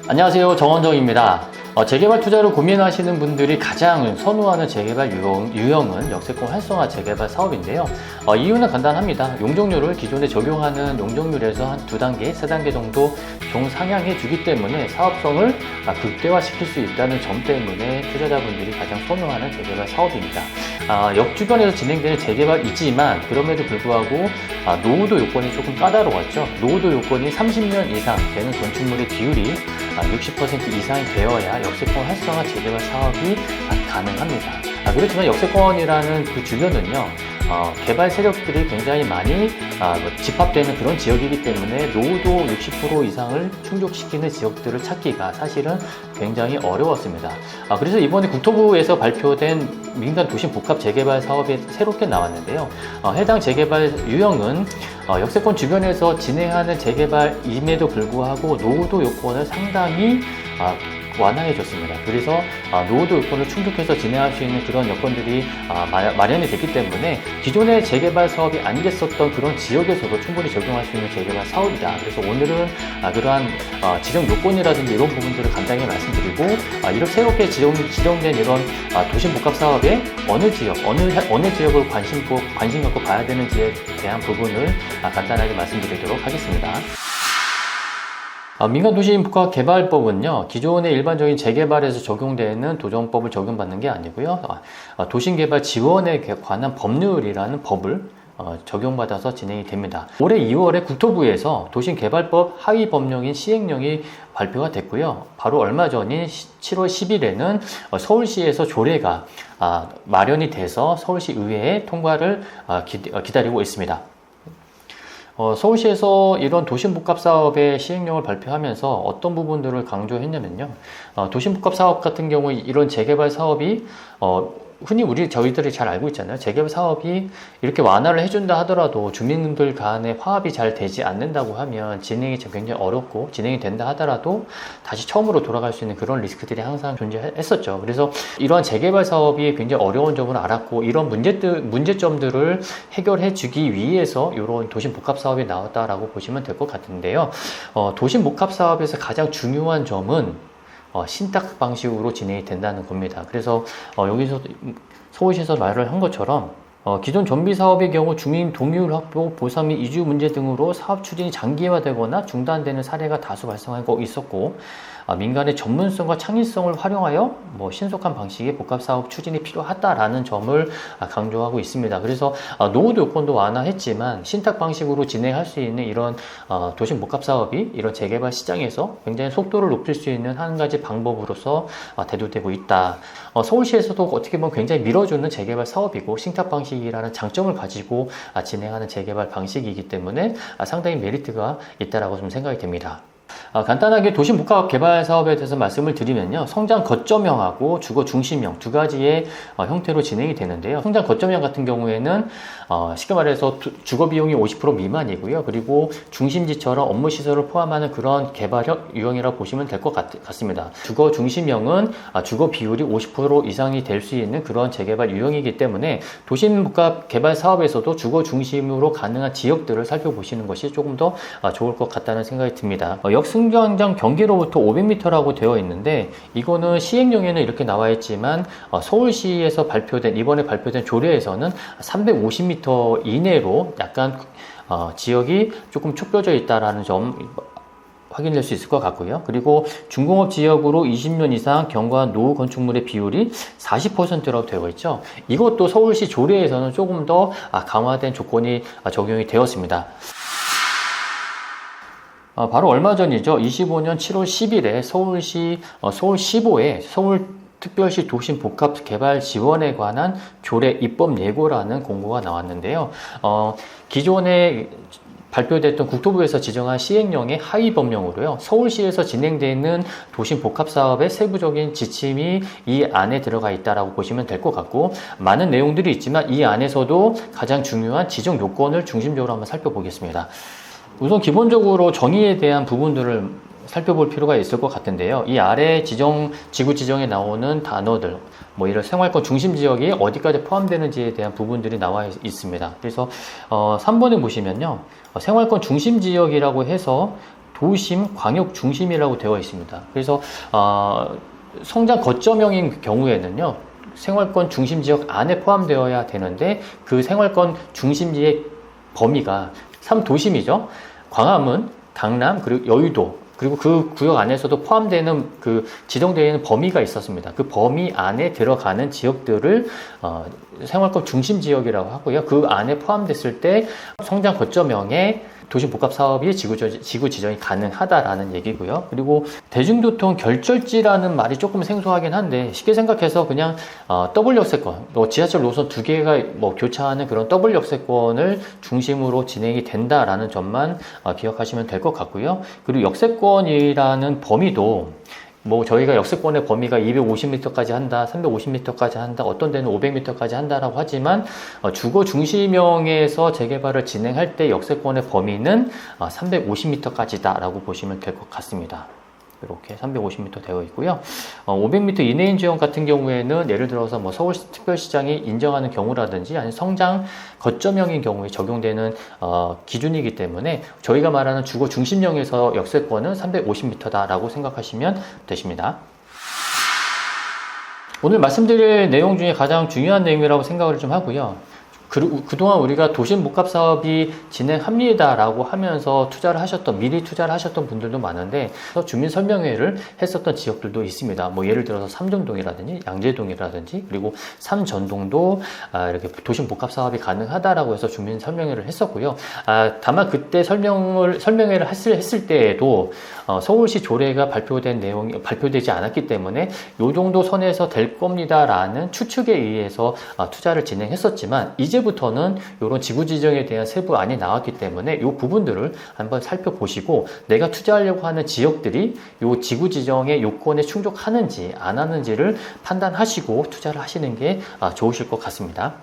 안녕하세요, 정원정입니다. 재개발 투자를 고민하시는 분들이 가장 선호하는 재개발 유형은 역세권 활성화 재개발 사업인데요. 이유는 간단합니다. 용적률을 기존에 적용하는 용적률에서 한 2단계, 3단계 정도 종상향해 주기 때문에 사업성을 극대화시킬 수 있다는 점 때문에 투자자분들이 가장 선호하는 재개발 사업입니다. 역 주변에서 진행되는 재개발이지만 그럼에도 불구하고 노후도 요건이 조금 까다로웠죠. 노후도 요건이 30년 이상 되는 건축물의 비율이 60% 이상이 되어야 역세권 활성화 재개발 사업이 가능합니다. 그렇지만 역세권이라는 그 주변은요, 개발 세력들이 굉장히 많이 집합되는 그런 지역이기 때문에 노후도 60% 이상을 충족시키는 지역들을 찾기가 사실은 굉장히 어려웠습니다. 그래서 이번에 국토부에서 발표된 민간 도심 복합 재개발 사업이 새롭게 나왔는데요. 해당 재개발 유형은 역세권 주변에서 진행하는 재개발임에도 불구하고 노후도 요건을 상당히 완화해 줬습니다. 그래서 노후도 요건을 충족해서 진행할 수 있는 그런 여건들이 마련이 됐기 때문에 기존의 재개발 사업이 안 됐었던 그런 지역에서도 충분히 적용할 수 있는 재개발 사업이다. 그래서 오늘은 그러한 지정 요건이라든지 이런 부분들을 간단히 말씀드리고, 이렇게 새롭게 지정된 이런 도심 복합 사업에 어느 지역을 관심 갖고 봐야 되는지에 대한 부분을 간단하게 말씀드리도록 하겠습니다. 민간도시복합개발법은요, 기존의 일반적인 재개발에서 적용되는 도정법을 적용받는 게 아니고요, 도심개발 지원에 관한 법률이라는 법을 적용받아서 진행이 됩니다. 올해 2월에 국토부에서 도심개발법 하위 법령인 시행령이 발표가 됐고요. 바로 얼마 전인 7월 10일에는 서울시에서 조례가 마련이 돼서 서울시 의회의 통과를 기다리고 있습니다. 서울시에서 이런 도심복합사업의 시행령을 발표하면서 어떤 부분들을 강조했냐면요. 도심복합사업 같은 경우에 이런 재개발 사업이 흔히 저희들이 잘 알고 있잖아요. 재개발 사업이 이렇게 완화를 해준다 하더라도 주민들 간의 화합이 잘 되지 않는다고 하면 진행이 굉장히 어렵고, 진행이 된다 하더라도 다시 처음으로 돌아갈 수 있는 그런 리스크들이 항상 존재했었죠. 그래서 이러한 재개발 사업이 굉장히 어려운 점을 알았고, 이런 문제점들을 해결해 주기 위해서 이런 도심복합 사업이 나왔다라고 보시면 될 것 같은데요. 도심복합 사업에서 가장 중요한 점은 신탁 방식으로 진행이 된다는 겁니다. 그래서 여기서 서울시에서 말을 한 것처럼 기존 정비 사업의 경우 주민 동의율 확보, 보상 및 이주 문제 등으로 사업 추진이 장기화되거나 중단되는 사례가 다수 발생하고 있었고, 민간의 전문성과 창의성을 활용하여 신속한 방식의 복합사업 추진이 필요하다라는 점을 강조하고 있습니다. 그래서 노후도 요건도 완화했지만 신탁 방식으로 진행할 수 있는 이런 도심 복합사업이 이런 재개발 시장에서 굉장히 속도를 높일 수 있는 한 가지 방법으로서 대두되고 있다. 서울시에서도 어떻게 보면 굉장히 밀어주는 재개발 사업이고 신탁 방식이라는 장점을 가지고 진행하는 재개발 방식이기 때문에 상당히 메리트가 있다라고 좀 생각이 됩니다. 간단하게 도심 복합 개발 사업에 대해서 말씀을 드리면요, 성장 거점형하고 주거 중심형 두 가지의 형태로 진행이 되는데요. 성장 거점형 같은 경우에는 쉽게 말해서 주거 비용이 50% 미만이고요. 그리고 중심지처럼 업무 시설을 포함하는 그런 개발 유형이라고 보시면 될 것 같습니다. 주거 중심형은 주거 비율이 50% 이상이 될 수 있는 그런 재개발 유형이기 때문에 도심 복합 개발 사업에서도 주거 중심으로 가능한 지역들을 살펴보시는 것이 조금 더 좋을 것 같다는 생각이 듭니다. 역승강장 경계로부터 500m라고 되어 있는데, 이거는 시행령에는 이렇게 나와 있지만 서울시에서 이번에 발표된 조례에서는 350m 이내로 약간 지역이 조금 좁혀져 있다라는 점 확인될 수 있을 것 같고요. 그리고 중공업 지역으로 20년 이상 경과한 노후 건축물의 비율이 40%라고 되어 있죠. 이것도 서울시 조례에서는 조금 더 강화된 조건이 적용이 되었습니다. 바로 얼마 전이죠. 25년 7월 10일에 서울시보에 서울특별시 도심복합 개발 지원에 관한 조례 입법 예고라는 공고가 나왔는데요. 기존에 발표됐던 국토부에서 지정한 시행령의 하위 법령으로요, 서울시에서 진행되는 도심 복합 사업의 세부적인 지침이 이 안에 들어가 있다라고 보시면 될 것 같고, 많은 내용들이 있지만 이 안에서도 가장 중요한 지정 요건을 중심적으로 한번 살펴보겠습니다. 우선 기본적으로 정의에 대한 부분들을 살펴볼 필요가 있을 것 같은데요. 이 아래 지구 지정에 나오는 단어들, 이런 생활권 중심 지역이 어디까지 포함되는지에 대한 부분들이 나와 있습니다. 그래서 3번에 보시면요, 생활권 중심 지역이라고 해서 도심, 광역 중심이라고 되어 있습니다. 그래서 성장 거점형인 경우에는요, 생활권 중심지역 안에 포함되어야 되는데 그 생활권 중심지의 범위가 3도심이죠. 광화문, 강남, 그리고 여의도, 그리고 그 구역 안에서도 포함되는 그 지정되어 있는 범위가 있었습니다. 그 범위 안에 들어가는 지역들을 생활권 중심지역이라고 하고요. 그 안에 포함됐을 때 성장 거점형의 도심복합사업이 지구 지정이 가능하다라는 얘기고요. 그리고 대중교통 결절지라는 말이 조금 생소하긴 한데 쉽게 생각해서 그냥 더블 역세권, 지하철 노선 두 개가 교차하는 그런 더블 역세권을 중심으로 진행이 된다라는 점만 기억하시면 될 것 같고요. 그리고 역세권이라는 범위도 저희가 역세권의 범위가 250m까지 한다, 350m까지 한다, 어떤 데는 500m까지 한다라고 하지만 주거 중심형에서 재개발을 진행할 때 역세권의 범위는 350m까지다라고 보시면 될 것 같습니다. 이렇게 350m 되어 있고요. 500m 이내인 지역 같은 경우에는 예를 들어서 서울특별시장이 인정하는 경우라든지 아니면 성장 거점형인 경우에 적용되는 기준이기 때문에 저희가 말하는 주거 중심형에서 역세권은 350m다라고 생각하시면 되십니다. 오늘 말씀드릴 내용 중에 가장 중요한 내용이라고 생각을 좀 하고요. 그동안 우리가 도심복합사업이 진행합니다라고 하면서 미리 투자를 하셨던 분들도 많은데 주민설명회를 했었던 지역들도 있습니다. 예를 들어서 삼정동이라든지 양재동이라든지 그리고 삼전동도 이렇게 도심복합사업이 가능하다라고 해서 주민설명회를 했었고요. 다만 그때 설명회를 했을 때에도 서울시 조례가 발표되지 않았기 때문에 요 정도 선에서 될 겁니다라는 추측에 의해서 투자를 진행했었지만 이제부터는 이런 지구 지정에 대한 세부안이 나왔기 때문에 이 부분들을 한번 살펴보시고 내가 투자하려고 하는 지역들이 이 지구 지정의 요건에 충족하는지 안 하는지를 판단하시고 투자를 하시는 게 좋으실 것 같습니다.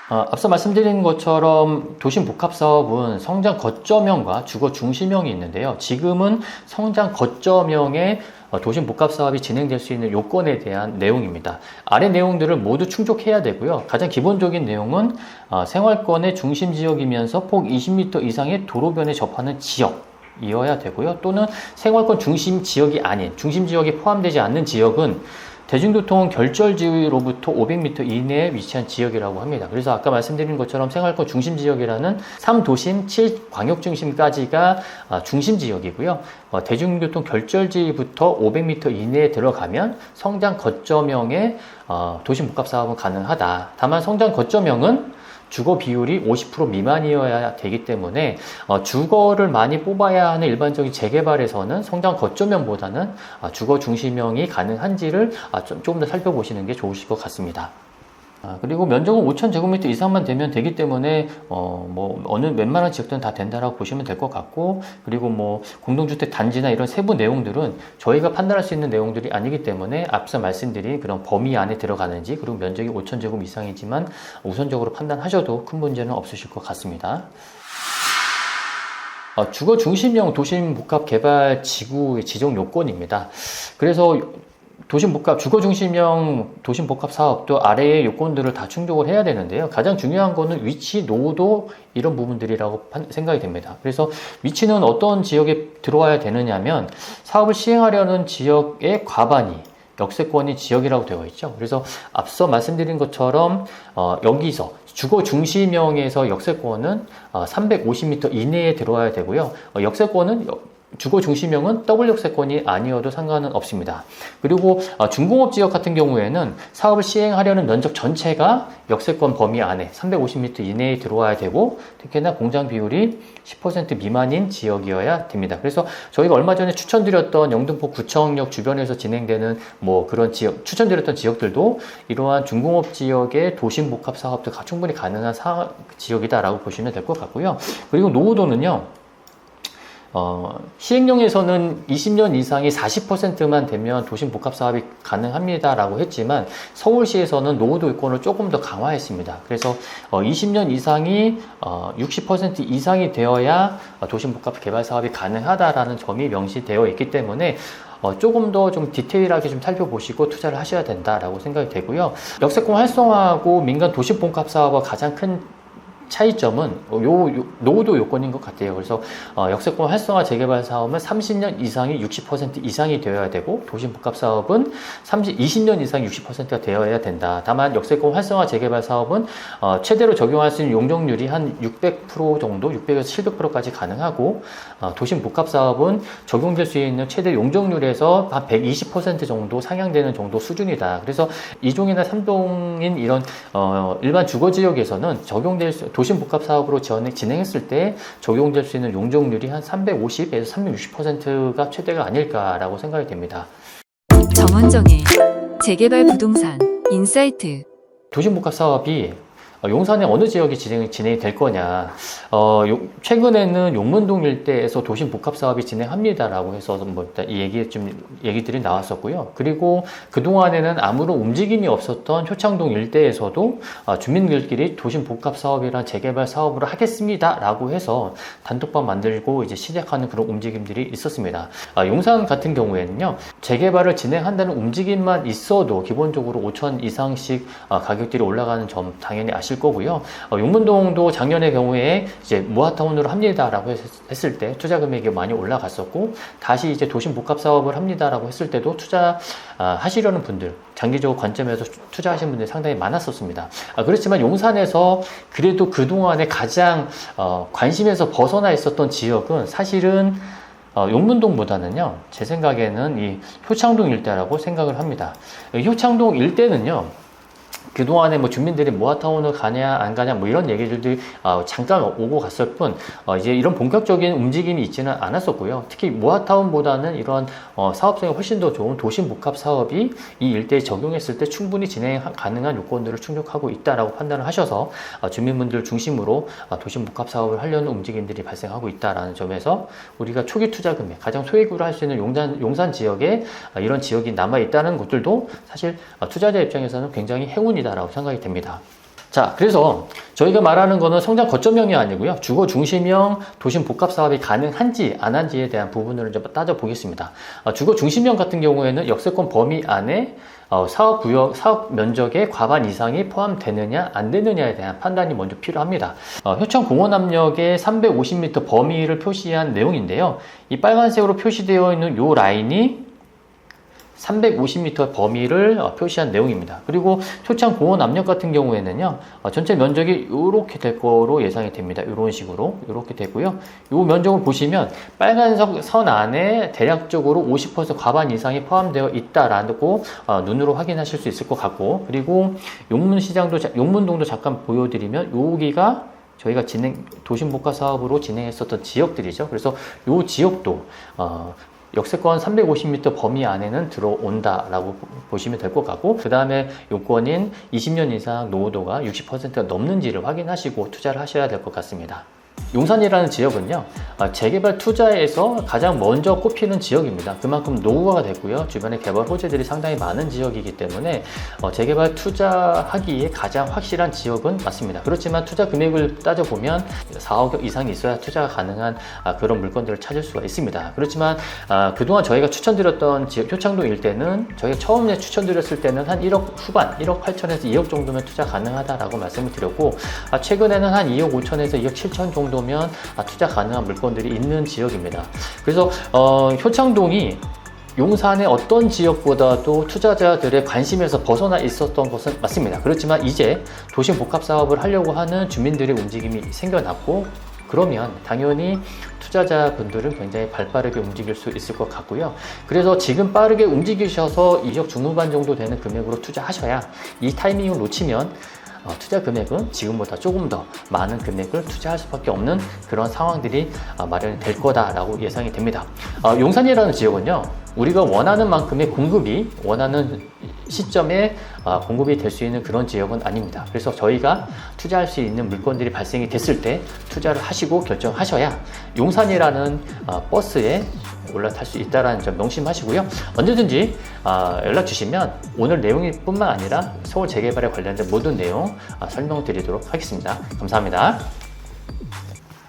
앞서 말씀드린 것처럼 도심복합사업은 성장 거점형과 주거 중심형이 있는데요. 지금은 성장 거점형의 도심복합사업이 진행될 수 있는 요건에 대한 내용입니다. 아래 내용들을 모두 충족해야 되고요. 가장 기본적인 내용은 생활권의 중심지역이면서 폭 20m 이상의 도로변에 접하는 지역이어야 되고요. 또는 생활권 중심지역이 아닌, 중심지역이 포함되지 않는 지역은 대중교통 결절지로부터 500m 이내에 위치한 지역이라고 합니다. 그래서 아까 말씀드린 것처럼 생활권 중심지역이라는 3도심, 7광역중심까지가 중심지역이고요. 대중교통 결절지부터 500m 이내에 들어가면 성장 거점형의 도심복합사업은 가능하다. 다만 성장 거점형은 주거 비율이 50% 미만이어야 되기 때문에 주거를 많이 뽑아야 하는 일반적인 재개발에서는 성장 거점형보다는 주거 중심형이 가능한지를 조금 더 살펴보시는 게 좋으실 것 같습니다. 그리고 면적은 5,000제곱미터 이상만 되면 되기 때문에 웬만한 지역들은 다 된다라고 보시면 될 것 같고, 그리고 공동주택 단지나 이런 세부 내용들은 저희가 판단할 수 있는 내용들이 아니기 때문에 앞서 말씀드린 그런 범위 안에 들어가는지, 그리고 면적이 5,000제곱 이상이지만 우선적으로 판단하셔도 큰 문제는 없으실 것 같습니다. 주거 중심형 도심복합 개발 지구의 지정 요건입니다. 그래서 주거 중심형 도심복합 사업도 아래의 요건들을 다 충족을 해야 되는데요. 가장 중요한 거는 위치, 노도 이런 부분들이라고 생각이 됩니다. 그래서 위치는 어떤 지역에 들어와야 되느냐면 사업을 시행하려는 지역의 과반이 역세권이 지역이라고 되어 있죠. 그래서 앞서 말씀드린 것처럼 여기서 주거 중심형에서 역세권은 350m 이내에 들어와야 되고요. 주거 중심형은 더블 역세권이 아니어도 상관은 없습니다. 그리고 중공업 지역 같은 경우에는 사업을 시행하려는 면적 전체가 역세권 범위 안에 350m 이내에 들어와야 되고, 특히나 공장 비율이 10% 미만인 지역이어야 됩니다. 그래서 저희가 얼마 전에 추천드렸던 영등포 구청역 주변에서 진행되는 그런 추천드렸던 지역들도 이러한 중공업 지역의 도심복합 사업도 충분히 가능한 지역이다라고 보시면 될 것 같고요. 그리고 노후도는요, 시행령에서는 20년 이상이 40%만 되면 도심복합 사업이 가능합니다라고 했지만 서울시에서는 노후도 요건을 조금 더 강화했습니다. 그래서 20년 이상이 60% 이상이 되어야 도심복합 개발 사업이 가능하다라는 점이 명시되어 있기 때문에 조금 더 좀 디테일하게 좀 살펴보시고 투자를 하셔야 된다라고 생각이 되고요. 역세권 활성화하고 민간 도심복합 사업과 가장 큰 차이점은 노후도 요건인 것 같아요. 그래서 역세권 활성화 재개발 사업은 30년 이상이 60% 이상이 되어야 되고 도심복합 사업은 20년 이상 60%가 되어야 된다. 다만 역세권 활성화 재개발 사업은 최대로 적용할 수 있는 용적률이 한 600% 정도, 600에서 700%까지 가능하고 도심복합 사업은 적용될 수 있는 최대 용적률에서 한 120% 정도 상향되는 정도 수준이다. 그래서 2종이나 3종인 이런 일반 주거지역에서는 도심복합 사업으로 진행했을 때 적용될 수 있는 용적률이 한 350에서 360%가 최대가 아닐까라고 생각이 됩니다. 정원정의 재개발 부동산 인사이트. 도심복합 사업이 용산의 어느 지역이 진행이 될 거냐. 최근에는 용문동 일대에서 도심복합 사업이 진행합니다라고 해서 이 얘기들이 나왔었고요. 그리고 그동안에는 아무런 움직임이 없었던 효창동 일대에서도 주민들끼리 도심복합 사업이란 재개발 사업을 하겠습니다라고 해서 단톡방 만들고 이제 시작하는 그런 움직임들이 있었습니다. 용산 같은 경우에는요, 재개발을 진행한다는 움직임만 있어도 기본적으로 5천 이상씩 가격들이 올라가는 점 당연히 아실 거고요. 용문동도 작년의 경우에 이제 모아타운으로 합니다라고 했을 때 투자 금액이 많이 올라갔었고, 다시 이제 도심복합 사업을 합니다라고 했을 때도 하시려는 분들, 장기적 관점에서 투자하시는 분들이 상당히 많았었습니다. 그렇지만 용산에서 그래도 그동안에 가장 관심에서 벗어나 있었던 지역은 사실은 용문동보다는요, 제 생각에는 이 효창동 일대라고 생각을 합니다. 효창동 일대는요, 그동안에 주민들이 모아타운을 가냐 안 가냐 이런 얘기들도 잠깐 오고 갔을 뿐 이제 이런 본격적인 움직임이 있지는 않았었고요. 특히 모아타운보다는 이런 사업성이 훨씬 더 좋은 도심복합 사업이 이 일대에 적용했을 때 충분히 진행 가능한 요건들을 충족하고 있다라고 판단을 하셔서 주민분들 중심으로 도심복합 사업을 하려는 움직임들이 발생하고 있다라는 점에서 우리가 초기 투자 금액, 가장 소액으로 할 수 있는 용산 지역에 이런 지역이 남아 있다는 것들도 사실 투자자 입장에서는 굉장히 행운이다라고 생각이 됩니다. 자, 그래서 저희가 말하는 거는 성장 거점형이 아니고요. 주거 중심형 도심 복합 사업이 가능한지 안 한지에 대한 부분을 좀 따져보겠습니다. 주거 중심형 같은 경우에는 역세권 범위 안에 사업 구역, 사업 면적의 과반 이상이 포함되느냐 안 되느냐에 대한 판단이 먼저 필요합니다. 효청 공원압력의 350m 범위를 표시한 내용인데요. 이 빨간색으로 표시되어 있는 이 라인이 350m 범위를 표시한 내용입니다. 그리고 효창 공원 압력 같은 경우에는요, 전체 면적이 이렇게 될 거로 예상이 됩니다. 이런 식으로 이렇게 되고요. 이 면적을 보시면 빨간색 선 안에 대략적으로 50% 과반 이상이 포함되어 있다라고 눈으로 확인하실 수 있을 것 같고, 그리고 용문동도 잠깐 보여드리면 여기가 저희가 도심복합 사업으로 진행했었던 지역들이죠. 그래서 이 지역도 역세권 350m 범위 안에는 들어온다라고 보시면 될 것 같고, 그 다음에 요건인 20년 이상 노후도가 60%가 넘는지를 확인하시고 투자를 하셔야 될 것 같습니다. 용산이라는 지역은요, 재개발 투자에서 가장 먼저 꼽히는 지역입니다. 그만큼 노후화가 됐고요, 주변에 개발 호재들이 상당히 많은 지역이기 때문에 재개발 투자하기에 가장 확실한 지역은 맞습니다. 그렇지만 투자 금액을 따져보면 4억 이상이 있어야 투자가 가능한 그런 물건들을 찾을 수가 있습니다. 그렇지만 그동안 저희가 추천드렸던 지역, 효창동 일대는 저희가 처음에 추천드렸을 때는 한 1억 후반, 1억 8천에서 2억 정도면 투자 가능하다라고 말씀을 드렸고, 최근에는 한 2억 5천에서 2억 7천 정도면 투자 가능한 물건들이 있는 지역입니다. 그래서 효창동이 용산의 어떤 지역보다도 투자자들의 관심에서 벗어나 있었던 것은 맞습니다. 그렇지만 이제 도심 복합 사업을 하려고 하는 주민들의 움직임이 생겨났고, 그러면 당연히 투자자분들은 굉장히 발빠르게 움직일 수 있을 것 같고요. 그래서 지금 빠르게 움직이셔서 2억 중후반 정도 되는 금액으로 투자하셔야, 이 타이밍을 놓치면 투자 금액은 지금보다 조금 더 많은 금액을 투자할 수밖에 없는 그런 상황들이 마련이 될 거다라고 예상이 됩니다. 용산이라는 지역은요, 우리가 원하는 만큼의 공급이 원하는 시점에 공급이 될 수 있는 그런 지역은 아닙니다. 그래서 저희가 투자할 수 있는 물건들이 발생이 됐을 때 투자를 하시고 결정하셔야 용산이라는 버스에 올라탈 수 있다는 점 명심하시고요. 언제든지 연락 주시면 오늘 내용이 뿐만 아니라 서울 재개발에 관련된 모든 내용 설명드리도록 하겠습니다. 감사합니다.